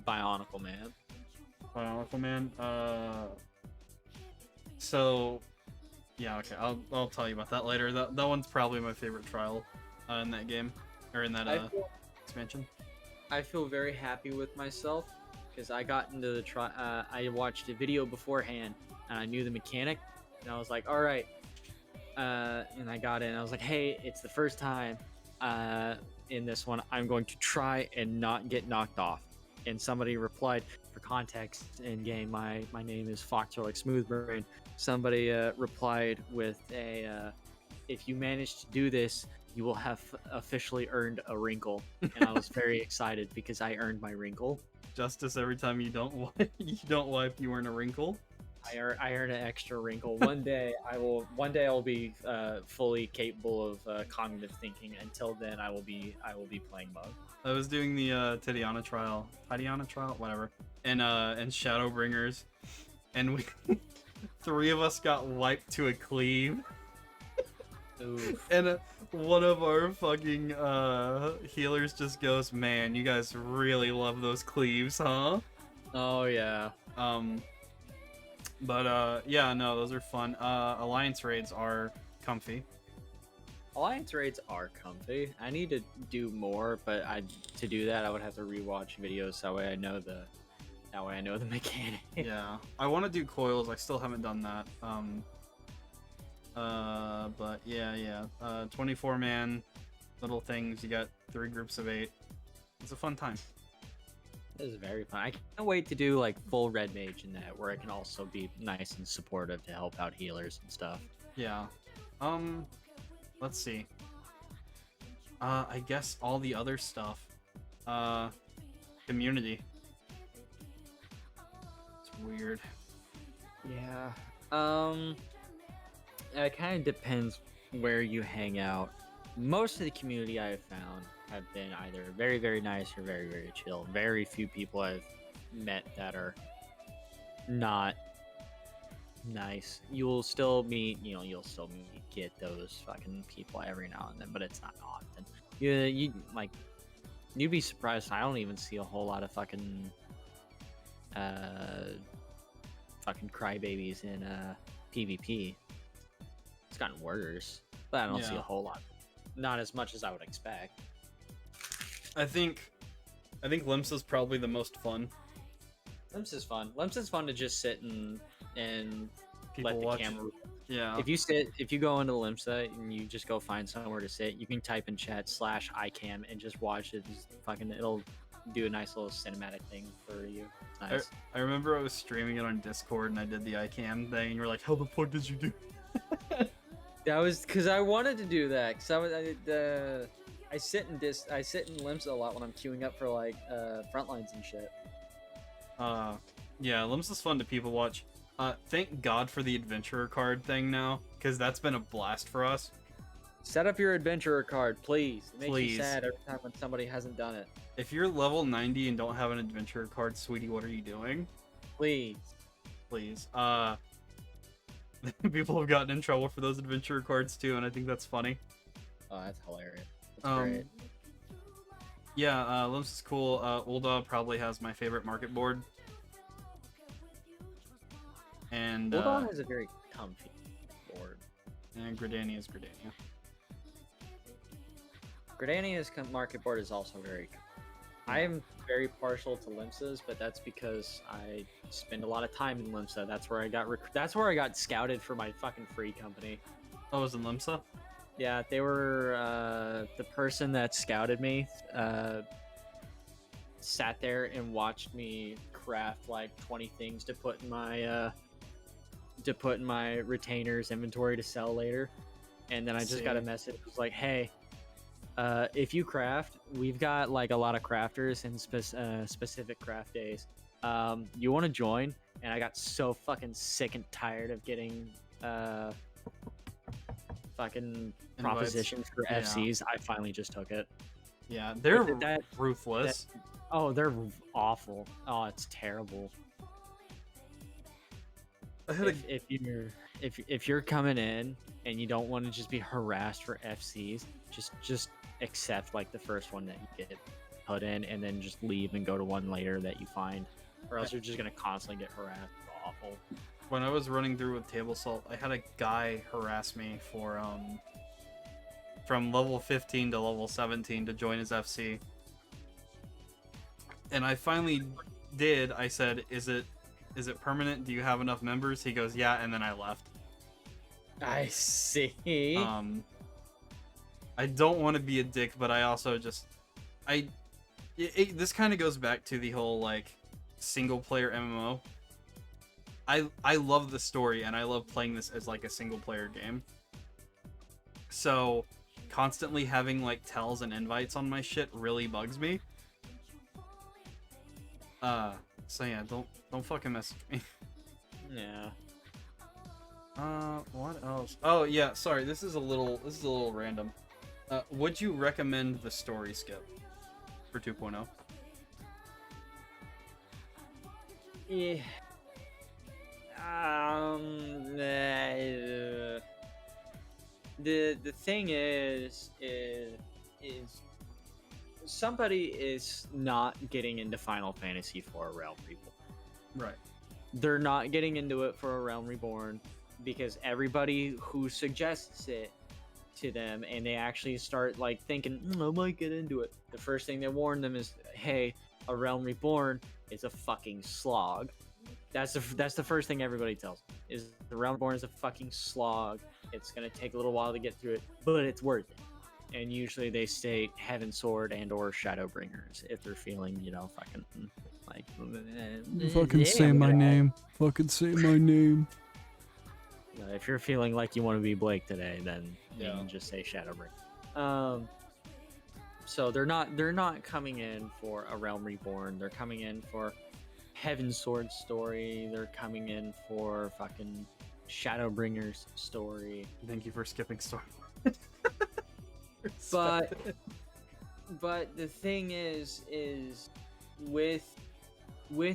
Bionicle Man. Bionicle Man. So, yeah, okay. I'll tell you about that later. That one's probably my favorite trial in that game or in that expansion. I feel very happy with myself because I got into the trial. I watched a video beforehand and I knew the mechanic, and I was like, all right. And I got in. I was like, hey, it's the first time in this one. I'm going to try and not get knocked off. And somebody replied, for context in game, my name is Fox or like Smoothbrain. Somebody replied with a, if you manage to do this, you will have officially earned a wrinkle. And I was very excited because I earned my wrinkle. Justice every time you don't wipe, you earn a wrinkle. I earn an extra wrinkle. One day I will be fully capable of cognitive thinking. Until then, I will be playing Mug. I was doing the Tatiana trial, whatever, and Shadowbringers, and we 3 of us got wiped to a cleave. Oof. And one of our fucking healers just goes, "Man, you guys really love those cleaves, huh?" Oh yeah. But yeah, no, those are fun. Alliance raids are comfy. Alliance raids are comfy. I need to do more, but to do that I would have to rewatch videos. That way I know the mechanic. Yeah, I want to do coils. I still haven't done that. But yeah. 24-man little things. You got 3 groups of 8. It's a fun time. This is very fun. I can't wait to do like full red mage in that, where I can also be nice and supportive to help out healers and stuff. Yeah. Let's see. I guess all the other stuff. Community. It's weird. Yeah. It kind of depends where you hang out. Most of the community I have found have been either very, very nice or very, very chill. Very few people I've met that are not nice. You'll still get those fucking people every now and then, but it's not often. You'd be surprised. I don't even see a whole lot of fucking crybabies in PvP. It's gotten worse, but I don't see a whole lot. Not as much as I would expect. I think Limsa's probably the most fun. Limps is fun. Limps is fun to just sit and People let the watch. camera. Yeah. If you go into Limsa and you just go find somewhere to sit, you can type in chat /iCam and just watch it. It'll do a nice little cinematic thing for you. It's nice. I remember I was streaming it on Discord and I did the iCam thing, and you were like, "How the fuck did you do?" That was because I wanted to do that. Cause I sit in Limsa a lot when I'm queuing up for like frontlines and shit. Yeah, Limsa's fun to people watch. Thank God for the adventurer card thing now, because that's been a blast for us. Set up your adventurer card, please. It makes Please. me sad every time when somebody hasn't done it. If you're level 90 and don't have an adventurer card, sweetie, what are you doing? Please. People have gotten in trouble for those adventurer cards too, and I think that's funny. Oh, that's hilarious. That's great. Yeah, Limps is cool. Ulda probably has my favorite market board. And Bulldog has a very comfy board. And Gridania is Gridania. Gridania's market board is also very good. I am very partial to Limsa's, but that's because I spend a lot of time in Limsa. That's where I got scouted for my fucking free company. Oh, it was in Limsa? Yeah, they were the person that scouted me sat there and watched me craft like 20 things to put in my retainer's inventory to sell later. And then I just got a message. It was like, hey, if you craft, we've got like a lot of crafters and specific craft days. You want to join? And I got so fucking sick and tired of getting fucking propositions for FCs. I finally just took it. Yeah, they're ruthless. They're awful. Oh, it's terrible. If you're coming in and you don't want to just be harassed for FCs, just accept like the first one that you get put in, and then just leave and go to one later that you find, or else you're just gonna constantly get harassed. It's awful. When I was running through with Table Salt, I had a guy harass me for from level 15 to level 17 to join his FC. And I finally did. I said, is it permanent? Do you have enough members? He goes, yeah, and then I left. I see. I don't want to be a dick, but I also just this kind of goes back to the whole like single player MMO. I love the story and I love playing this as like a single player game. So constantly having like tells and invites on my shit really bugs me. So yeah, don't fucking message me. Yeah. What else? Oh yeah, sorry, this is a little random. Would you recommend the story skip for 2.0? Yeah. The thing is somebody is not getting into Final Fantasy for a Realm Reborn. Right. They're not getting into it for a Realm Reborn because everybody who suggests it to them and they actually start like thinking, I might get into it. The first thing they warn them is, hey, a Realm Reborn is a fucking slog. That's the first thing everybody tells them, is the Realm Reborn is a fucking slog. It's gonna take a little while to get through it, but it's worth it. And usually they state Heaven Sword and or Shadowbringers if they're feeling, fucking like Fucking say my name. Fucking say my name. If you're feeling like you want to be Blake today, then you can just say Shadowbringers. So they're not coming in for a Realm Reborn. They're coming in for Heaven Sword story. They're coming in for fucking Shadowbringers story. Thank you for skipping story. But the thing is with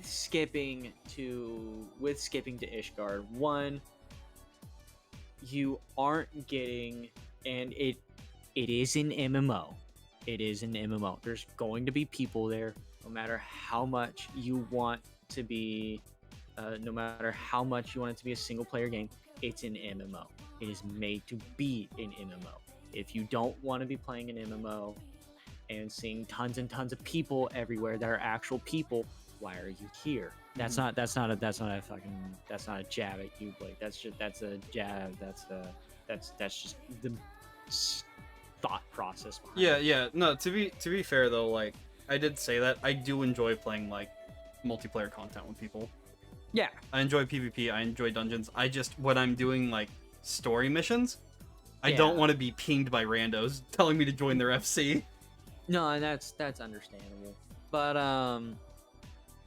skipping to Ishgard, one, you aren't getting, and it is an MMO. It is an MMO. There's going to be people there, no matter how much you want to be, no matter how much you want it to be a single player game. It's an MMO. It is made to be an MMO. If you don't want to be playing an MMO and seeing tons and tons of people everywhere that are actual people, why are you here? That's not a jab at you, Blake. That's a jab. That's just the thought process behind it. Yeah. No, to be fair though, like I did say that I do enjoy playing like multiplayer content with people. Yeah. I enjoy PvP, I enjoy dungeons. When I'm doing like story missions, I don't want to be pinged by randos telling me to join their FC. No, and that's understandable. But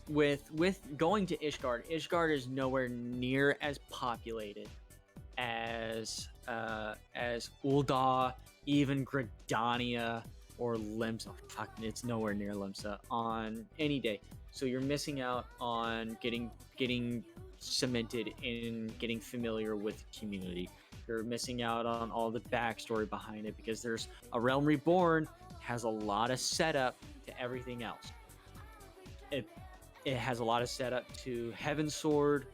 with going to Ishgard is nowhere near as populated as Ul'dah, even Gridania or Limsa. Fuck, it's nowhere near Limsa on any day. So you're missing out on getting cemented in getting familiar with the community. You're missing out on all the backstory behind it because there's a Realm Reborn has a lot of setup to everything else. It has a lot of setup to Heaven Sword,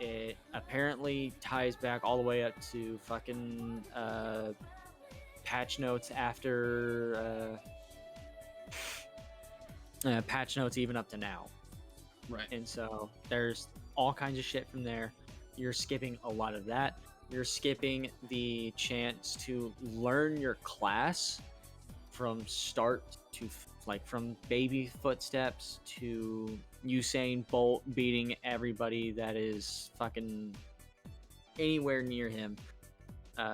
It apparently ties back all the way up to fucking patch notes after patch notes even up to now. Right. And so there's all kinds of shit from there. You're skipping a lot of that. You're skipping the chance to learn your class from start to like from baby footsteps to Usain Bolt beating everybody that is fucking anywhere near him.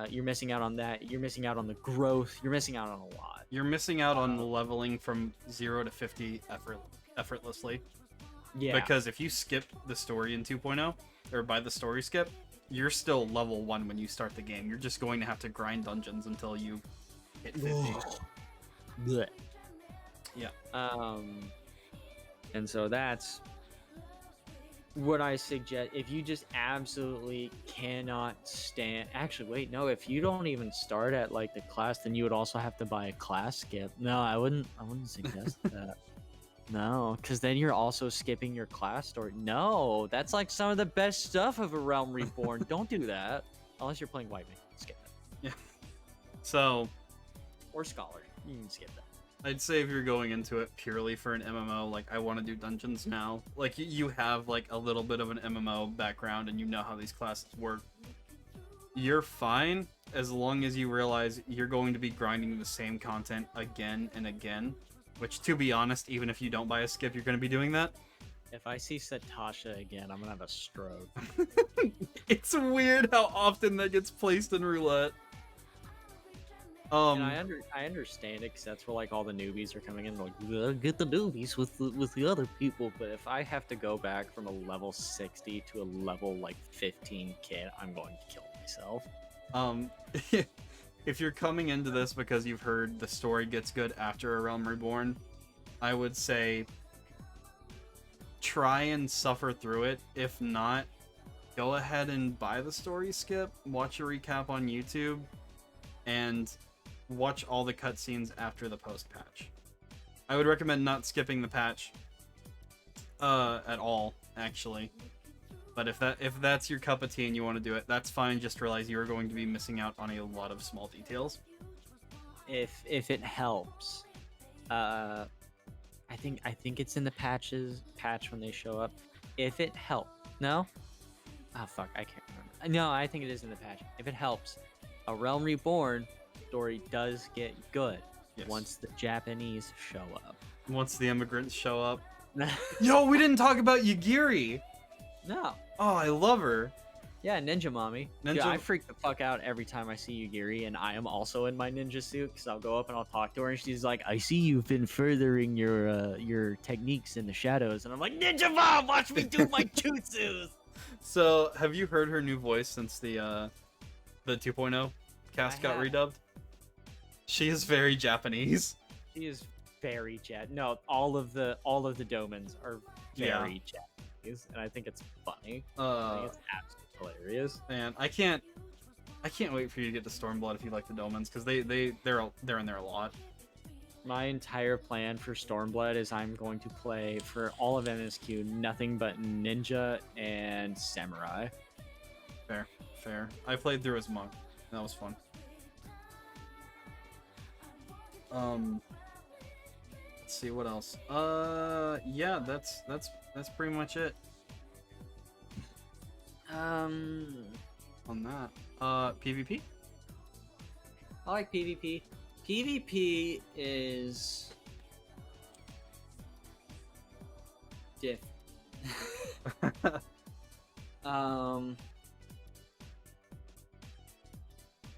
You're missing out on that. You're missing out on the growth. You're missing out on a lot. You're missing out on the leveling from 0 to 50 effortlessly. Yeah. Because if you skip the story in 2.0, or by the story skip, you're still level 1 when you start the game. You're just going to have to grind dungeons until you hit 50. Blech. Yeah. And so that's what I suggest. If you just absolutely cannot stand, actually, wait, no. If you don't even start at like the class, then you would also have to buy a class skip. No, I wouldn't suggest that. No, because then you're also skipping your class story. No, that's like some of the best stuff of A Realm Reborn. Don't do that unless you're playing White Man. Skip that. Yeah. So, Or Scholar. You can skip that. I'd say if you're going into it purely for an MMO, like I want to do dungeons now, like you have like a little bit of an MMO background and you know how these classes work, you're fine as long as you realize you're going to be grinding the same content again and again, which to be honest, even if you don't buy a skip, you're going to be doing that. If I see Satasha again, I'm gonna have a stroke. It's weird how often that gets placed in roulette. And I understand it because that's where like all the newbies are coming in. Like, get the newbies with the other people. But if I have to go back from a level 60 to a level like 15 kid, I'm going to kill myself. If you're coming into this because you've heard the story gets good after A Realm Reborn, I would say try and suffer through it. If not, go ahead and buy the story skip, watch a recap on YouTube, and watch all the cutscenes after the post-patch. I would recommend not skipping the patch at all, actually. But if that's your cup of tea and you want to do it, that's fine. Just realize you are going to be missing out on a lot of small details. If it helps, I think it's in the patch when they show up. If it helps, no? Oh fuck, I can't remember. No, I think it is in the patch. If it helps, A Realm Reborn story does get good once the Japanese show up. Once the immigrants show up. Yo, we didn't talk about Yagiri! No. Oh, I love her. Yeah, Ninja Mommy. Ninja... Dude, I freak the fuck out every time I see Yugiri, and I am also in my ninja suit, because I'll go up and I'll talk to her, and she's like, I see you've been furthering your techniques in the shadows, and I'm like, Ninja Mom, watch me do my jutsus! So, have you heard her new voice since the 2.0 cast got redubbed? She is very Japanese. She is very No, all of the domens are very Japanese, and I think it's funny. I think it's absolutely hilarious. Man, I can't wait for you to get to Stormblood if you like the domens, because they're in there a lot. My entire plan for Stormblood is I'm going to play for all of MSQ nothing but ninja and samurai. Fair. I played through as monk. That was fun. Let's see what else. Yeah, that's pretty much it. On that. PvP? I like PvP. PvP is diff.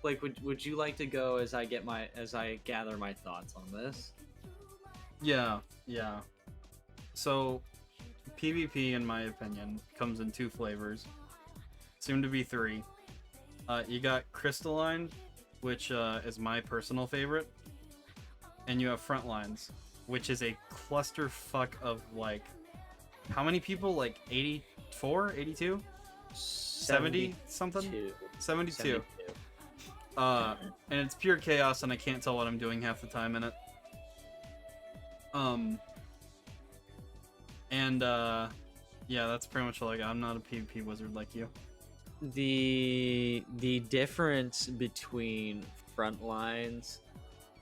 Like, would you like to go as I gather my thoughts on this? Yeah. So, PvP, in my opinion, comes in two flavors. Soon to be three. You got Crystalline, which is my personal favorite, and you have Frontlines, which is a clusterfuck of like, how many people? Like 84, 82, 70 something, 72. And it's pure chaos, and I can't tell what I'm doing half the time in it. Yeah, that's pretty much like I'm not a PvP wizard like you. The difference between Frontlines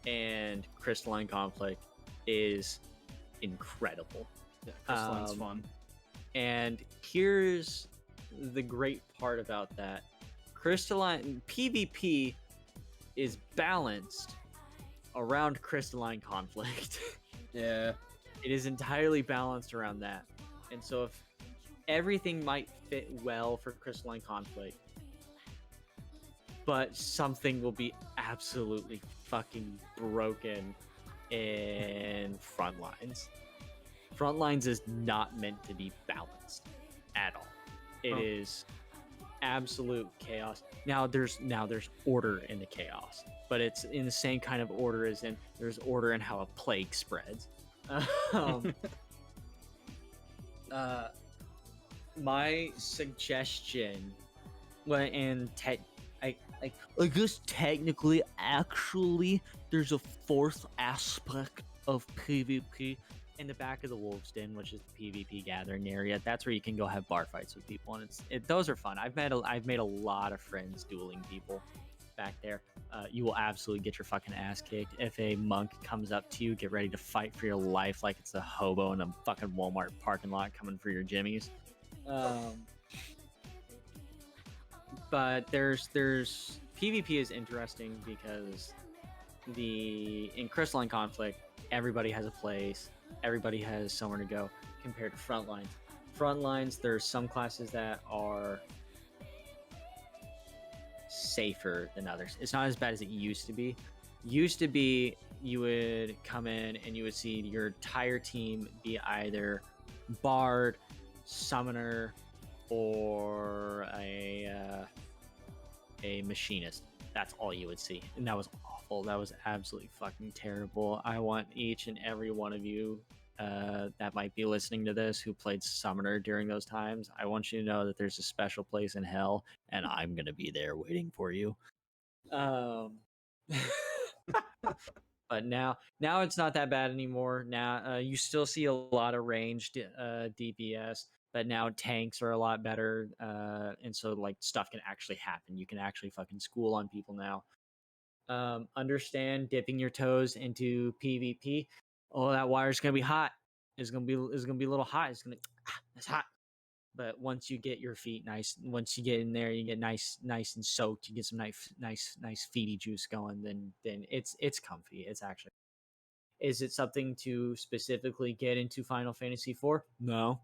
and Crystalline Conflict is incredible. Yeah, Crystalline's Um, fun. And here's the great part about that. Crystalline PvP is balanced around Crystalline Conflict. Yeah. It is entirely balanced around that. And so if everything might fit well for Crystalline Conflict, but something will be absolutely fucking broken in Frontlines. Frontlines is not meant to be balanced at all. It is absolute chaos. Now there's order in the chaos, but it's in the same kind of order as in there's order in how a plague spreads. My suggestion, I guess technically, actually, there's a fourth aspect of PvP in the back of the Wolves Den, which is the PvP gathering area. That's where you can go have bar fights with people, and those are fun. I've made a lot of friends dueling people back there. You will absolutely get your fucking ass kicked if a monk comes up to you. Get ready to fight for your life like it's a hobo in a fucking Walmart parking lot coming for your jimmies. But there's PvP is interesting because in Crystalline Conflict, everybody has a place, everybody has somewhere to go compared to Frontlines. Frontlines, there's some classes that are safer than others. It's not as bad as it used to be. You would come in and you would see your entire team be either Bard, Summoner, or a Machinist. That's all you would see, and that was awful. That was absolutely fucking terrible. I want each and every one of you that might be listening to this who played Summoner during those times, I want you to know that there's a special place in hell, and I'm gonna be there waiting for you. But now it's not that bad anymore. Now you still see a lot of ranged DPS, but now tanks are a lot better, and so like stuff can actually happen. You can actually fucking school on people now. Understand dipping your toes into PvP. Oh, that wire's gonna be hot. It's gonna be a little hot. It's hot. But once you get your feet once you get in there, you get nice and soaked. You get some nice feety juice going. Then it's comfy. It's actually. Is it something to specifically get into Final Fantasy IV? No.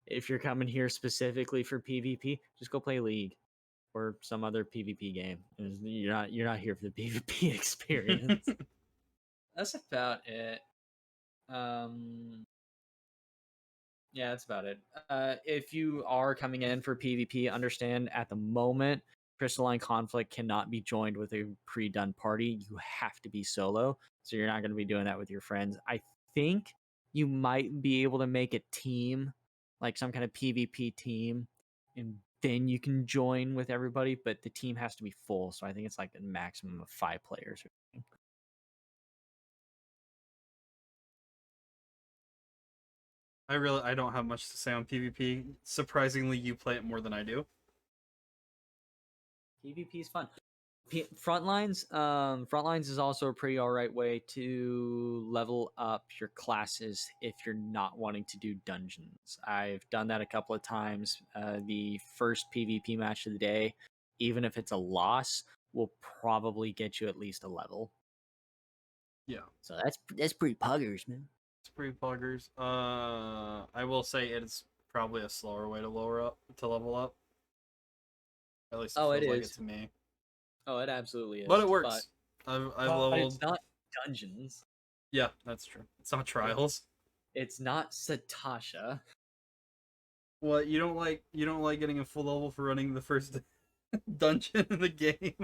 If you're coming here specifically for PvP, just go play League or some other PvP game. You're not here for the PvP experience. That's about it. Yeah, that's about it. If you are coming in for PvP, understand at the moment, Crystalline Conflict cannot be joined with a pre-done party. You have to be solo, so you're not going to be doing that with your friends. I think you might be able to make a team, like some kind of PvP team, and then you can join with everybody, but the team has to be full, so I think it's like a maximum of 5 players. I don't have much to say on PvP. Surprisingly, you play it more than I do. PvP is fun. Frontlines is also a pretty alright way to level up your classes if you're not wanting to do dungeons. I've done that a couple of times. The first PvP match of the day, even if it's a loss, will probably get you at least a level. Yeah. So that's pretty puggers, man. It's pretty buggers. I will say it's probably a slower way to level up. At least it feels it like is. it to me. Oh, it absolutely is. But it works. I've leveled. It's not dungeons. Yeah, that's true. It's not trials. It's not Satasha. What, you don't like getting a full level for running the first dungeon in the game?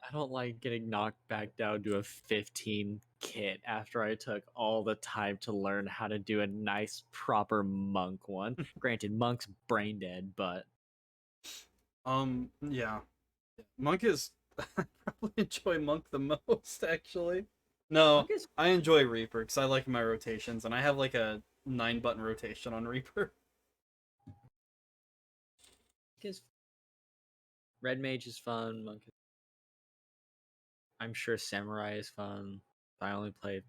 I don't like getting knocked back down to a 15 kit after I took all the time to learn how to do a nice proper monk one. Granted, monk's brain dead, but Yeah. Monk is I probably enjoy Monk the most, actually. No, I enjoy Reaper because I like my rotations, and I have like a 9-button rotation on Reaper. is Red Mage is fun. Monk is... I'm sure Samurai is fun. I only played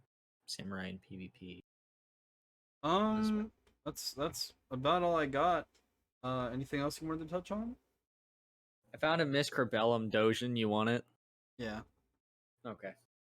Samurai in PvP. That's about all I got. Anything else you wanted to touch on? I found a Miss Corbellum Dojin. You want it? Yeah. Okay.